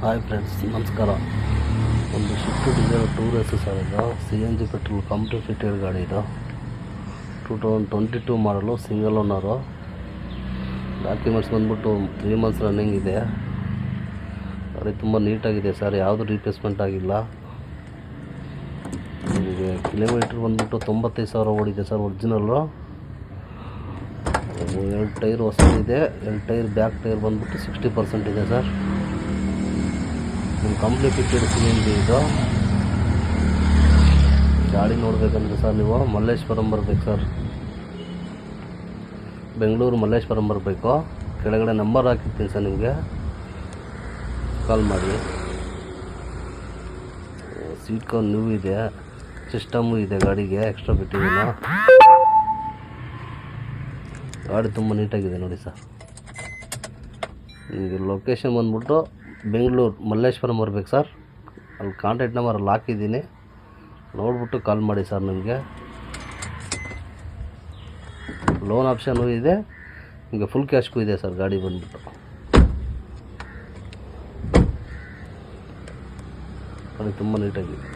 Hi friends, ನಮಸ್ಕಾರ. ಒಂದು Swift Dzire tour yes sir. ಇದು CNG ಪೆಟ್ರೋಲ್ ಕಂಪ್ನಿ ಫಿಟೆಡ್ ಗಾಡಿ. ಇದು 2022 ಮಾಡಲು, ಸಿಂಗಲ್ ಓನರು. ಡಾಕ್ಯುಮೆಂಟ್ಸ್ ಬಂದ್ಬಿಟ್ಟು 3 ಮಂತ್ಸ್ ರನ್ನಿಂಗ್ ಇದೆ. ಗಾಡಿ ತುಂಬ ನೀಟಾಗಿದೆ ಸರ್, ಯಾವುದು ರೀಪ್ಲೇಸ್ಮೆಂಟ್ ಆಗಿಲ್ಲ. ನಿಮಗೆ ಕಿಲೋಮೀಟ್ರ್ ಬಂದ್ಬಿಟ್ಟು 95,000 ಓಡಿದೆ ಸರ್. ಒರಿಜಿನಲ್ಲು 2 ಟೈರ್ ಹೊಸದಿದೆ, 2 ಟೈರ್ ಬ್ಯಾಕ್ ಟೈರ್ ಬಂದ್ಬಿಟ್ಟು 60% ಇದೆ ಸರ್. ನಿಮ್ಮ ಕಂಪ್ನಿ ಫಿಟೆಡ್ CNG ಇದು ಗಾಡಿ ನೋಡಬೇಕಂದ್ರೆ ಸರ್ ನೀವು ಮಲ್ಲೇಶ್ವರಂ ಬರಬೇಕು ಸರ್. ಬೆಂಗಳೂರು ಮಲ್ಲೇಶ್ವರಂ ಬರಬೇಕು. ಕೆಳಗಡೆ ನಂಬರ್ ಹಾಕಿರ್ತೀನಿ ಸರ್, ನಿಮಗೆ ಕಾಲ್ ಮಾಡಿ. ಸೀಟ್ ಕವರ್ ನ್ಯೂ ಇದೆ, ಸಿಸ್ಟಮು ಇದೆ ಗಾಡಿಗೆ, ಎಕ್ಸ್ಟ್ರಾ ಬಿಟ್ಟಿದ್ದೀನ. ಗಾಡಿ ತುಂಬ ನೀಟಾಗಿದೆ ನೋಡಿ ಸರ್. ನಿಮಗೆ ಲೊಕೇಶನ್ ಬಂದ್ಬಿಟ್ಟು ಬೆಂಗಳೂರು ಮಲ್ಲೇಶ್ವರಂ ಬರಬೇಕು ಸರ್. ಅಲ್ಲಿ ಕಾಂಟ್ಯಾಕ್ಟ್ ನಂಬರ್ ಅಲ್ಲಿ ಹಾಕಿದ್ದೀನಿ, ನೋಡಿಬಿಟ್ಟು ಕಾಲ್ ಮಾಡಿ ಸರ್. ನಿಮಗೆ ಲೋನ್ ಆಪ್ಷನು ಇದೆ, ನಿಮಗೆ ಫುಲ್ ಕ್ಯಾಶ್ಗೂ ಇದೆ ಸರ್. ಗಾಡಿ ಬಂದ್ಬಿಟ್ಟು ಗಾಡಿ ತುಂಬ ನೀಟಾಗಿದೆ.